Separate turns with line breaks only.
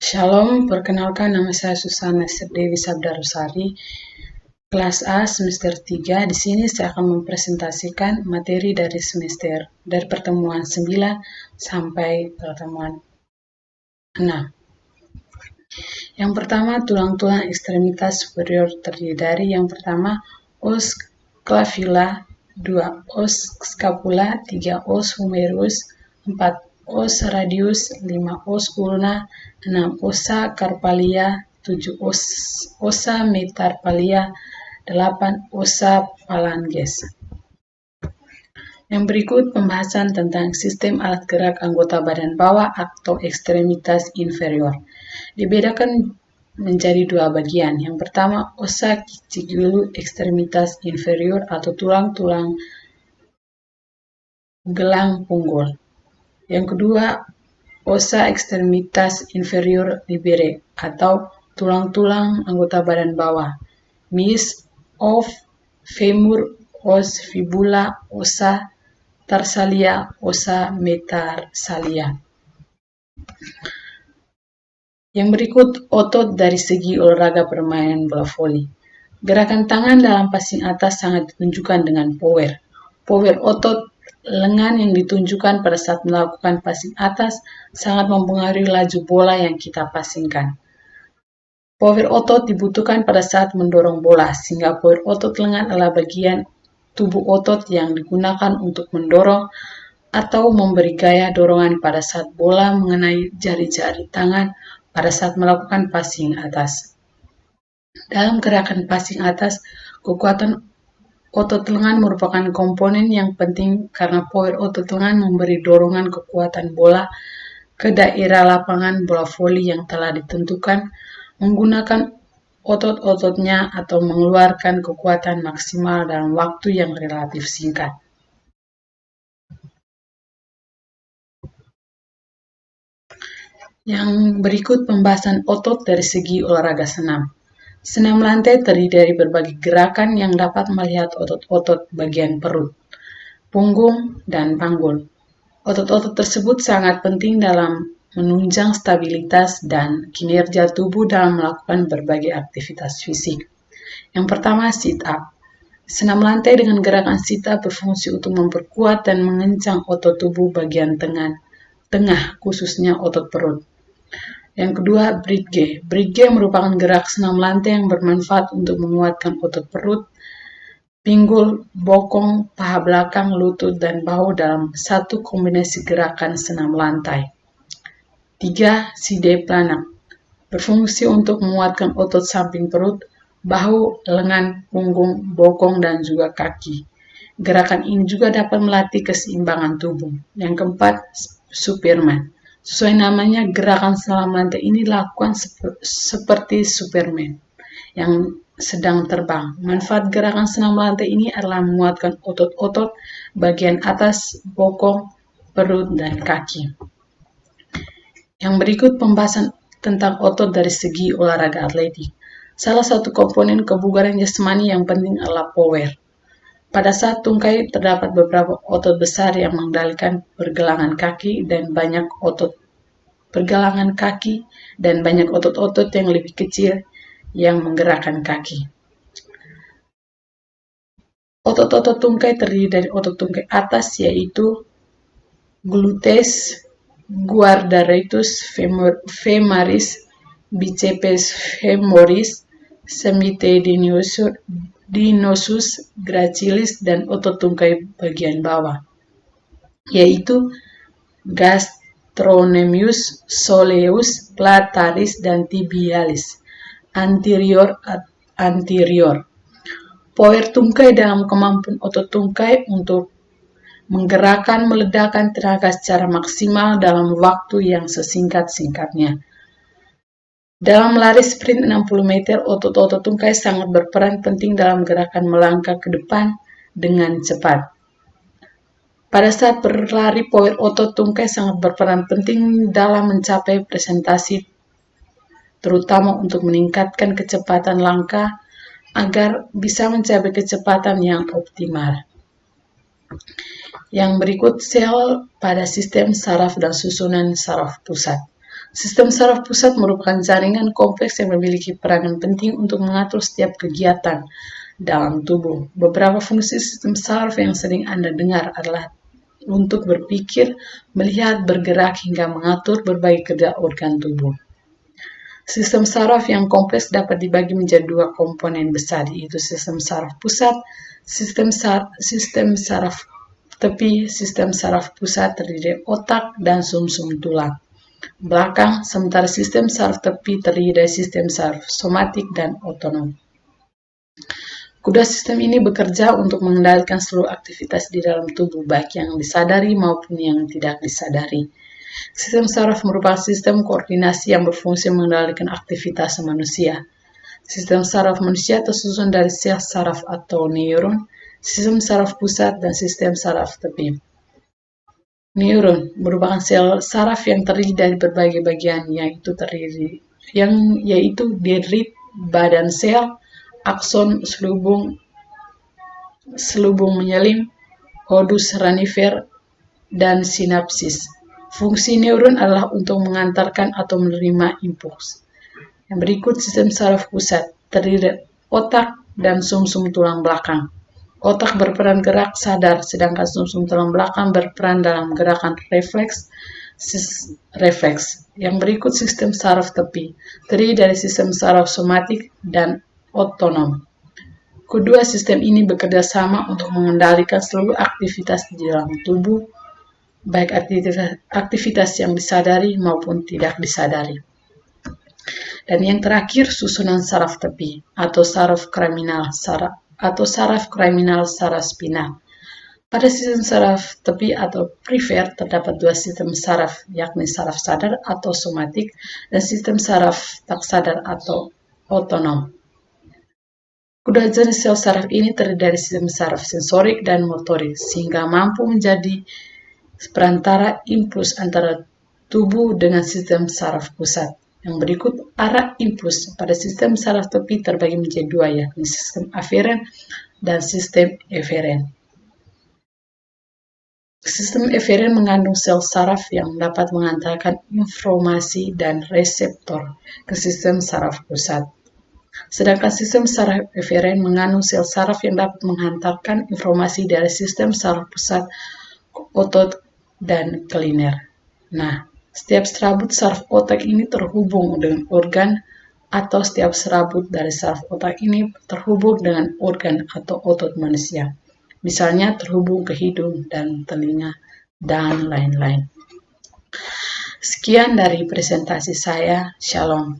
Shalom, perkenalkan nama saya Susana Dewi Sabdarusari, kelas A semester 3. Di sini saya akan mempresentasikan materi dari pertemuan 9 sampai pertemuan 6. Yang pertama, tulang-tulang ekstremitas superior terdiri dari yang pertama, os clavilla, 2 os scapula, 3 os humerus, 4 os radius, 5 os ulna, 6 ossa carpalia, 7 ossa metacarpalia, 8 ossa phalanges. Yang berikut pembahasan tentang sistem alat gerak anggota badan bawah atau ekstremitas inferior. Dibedakan menjadi dua bagian. Yang pertama, ossa cingulu ekstremitas inferior atau tulang-tulang gelang punggul. Yang kedua, ossa ekstremitas inferior libere atau tulang-tulang anggota badan bawah. Mis of femur, os fibula, ossa tarsalia, ossa metatarsalia. Yang berikut otot dari segi olahraga permainan bola voli. Gerakan tangan dalam passing atas sangat ditunjukkan dengan power. Power otot lengan yang ditunjukkan pada saat melakukan passing atas sangat mempengaruhi laju bola yang kita passingkan. Power otot dibutuhkan pada saat mendorong bola, sehingga power otot lengan adalah bagian tubuh otot yang digunakan untuk mendorong atau memberi gaya dorongan pada saat bola mengenai jari-jari tangan pada saat melakukan passing atas. Dalam gerakan passing atas, kekuatan otot lengan merupakan komponen yang penting karena power otot lengan memberi dorongan kekuatan bola ke daerah lapangan bola voli yang telah ditentukan menggunakan otot-ototnya atau mengeluarkan kekuatan maksimal dalam waktu yang relatif singkat. Yang berikut pembahasan otot dari segi olahraga senam. Senam lantai terdiri dari berbagai gerakan yang dapat melihat otot-otot bagian perut, punggung, dan panggul. Otot-otot tersebut sangat penting dalam menunjang stabilitas dan kinerja tubuh dalam melakukan berbagai aktivitas fisik. Yang pertama, sit-up. Senam lantai dengan gerakan sit-up berfungsi untuk memperkuat dan mengencang otot tubuh bagian tengah, khususnya otot perut. Yang kedua, bridge. Bridge merupakan gerak senam lantai yang bermanfaat untuk menguatkan otot perut, pinggul, bokong, paha belakang, lutut, dan bahu dalam satu kombinasi gerakan senam lantai. 3. Side plank. Berfungsi untuk menguatkan otot samping perut, bahu, lengan, punggung, bokong, dan juga kaki. Gerakan ini juga dapat melatih keseimbangan tubuh. Yang keempat, Superman. Sesuai namanya, gerakan senam lantai ini dilakukan seperti Superman yang sedang terbang. Manfaat gerakan senam lantai ini adalah menguatkan otot-otot bagian atas, bokong, perut, dan kaki. Yang berikut pembahasan tentang otot dari segi olahraga atletik. Salah satu komponen kebugaran jasmani yang penting adalah power. Pada saat tungkai terdapat beberapa otot besar yang mengendalikan pergelangan kaki dan banyak otot-otot yang lebih kecil yang menggerakkan kaki. Otot-otot tungkai terdiri dari otot tungkai atas yaitu gluteus, guardaretus femoris, biceps femoris, semiteinosus gracilis, dan otot tungkai bagian bawah, yaitu gastrocnemius, soleus, lataris, dan tibialis, anterior. Power tungkai dalam kemampuan otot tungkai untuk menggerakkan meledakkan tenaga secara maksimal dalam waktu yang sesingkat-singkatnya. Dalam lari sprint 60 meter, otot-otot tungkai sangat berperan penting dalam gerakan melangkah ke depan dengan cepat. Pada saat berlari, power otot tungkai sangat berperan penting dalam mencapai presentasi, terutama untuk meningkatkan kecepatan langkah agar bisa mencapai kecepatan yang optimal. Yang berikut sel pada sistem saraf dan susunan saraf pusat. Sistem saraf pusat merupakan jaringan kompleks yang memiliki peranan penting untuk mengatur setiap kegiatan dalam tubuh. Beberapa fungsi sistem saraf yang sering Anda dengar adalah untuk berpikir, melihat, bergerak, hingga mengatur berbagai kerja organ tubuh. Sistem saraf yang kompleks dapat dibagi menjadi dua komponen besar, yaitu sistem saraf pusat, sistem saraf tepi. Sistem saraf pusat terdiri dari otak dan sumsum tulang belakang, sementara sistem saraf tepi terdiri dari sistem saraf somatik dan otonom. Kedua sistem ini bekerja untuk mengendalikan seluruh aktivitas di dalam tubuh, baik yang disadari maupun yang tidak disadari. Sistem saraf merupakan sistem koordinasi yang berfungsi mengendalikan aktivitas manusia. Sistem saraf manusia tersusun dari sel saraf atau neuron, sistem saraf pusat, dan sistem saraf tepi. Neuron merupakan sel saraf yang terdiri dari berbagai bagian, yaitu dendrit, badan sel, akson, selubung menyelim, hodus ranifer, dan sinapsis. Fungsi neuron adalah untuk mengantarkan atau menerima impuls. Yang berikut sistem saraf pusat terdiri dari otak dan sumsum tulang belakang. Otak berperan gerak sadar, sedangkan sumsum tulang belakang berperan dalam gerakan refleks. Yang berikut sistem saraf tepi terdiri dari sistem saraf somatik dan otonom. Kedua sistem ini bekerja sama untuk mengendalikan seluruh aktivitas di dalam tubuh, baik aktivitas yang disadari maupun tidak disadari. Dan yang terakhir, susunan saraf tepi atau saraf kriminal saraf spinal. Pada sistem saraf tepi atau perifer terdapat dua sistem saraf, yakni saraf sadar atau somatik dan sistem saraf tak sadar atau otonom. Kedua jenis sel saraf ini terdiri dari sistem saraf sensorik dan motorik, sehingga mampu menjadi perantara impuls antara tubuh dengan sistem saraf pusat. Yang berikut arah impuls pada sistem saraf tepi terbagi menjadi dua, yakni sistem aferen dan sistem eferen. Sistem eferen mengandung sel saraf yang dapat mengantarkan informasi dan reseptor ke sistem saraf pusat. Sedangkan sistem saraf eferen mengandung sel saraf yang dapat menghantarkan informasi dari sistem saraf pusat ke otot dan ke linear. Nah, setiap serabut saraf otak ini terhubung dengan organ, atau setiap serabut dari saraf otak ini terhubung dengan organ atau otot manusia. Misalnya terhubung ke hidung dan telinga, dan lain-lain. Sekian dari presentasi saya. Shalom.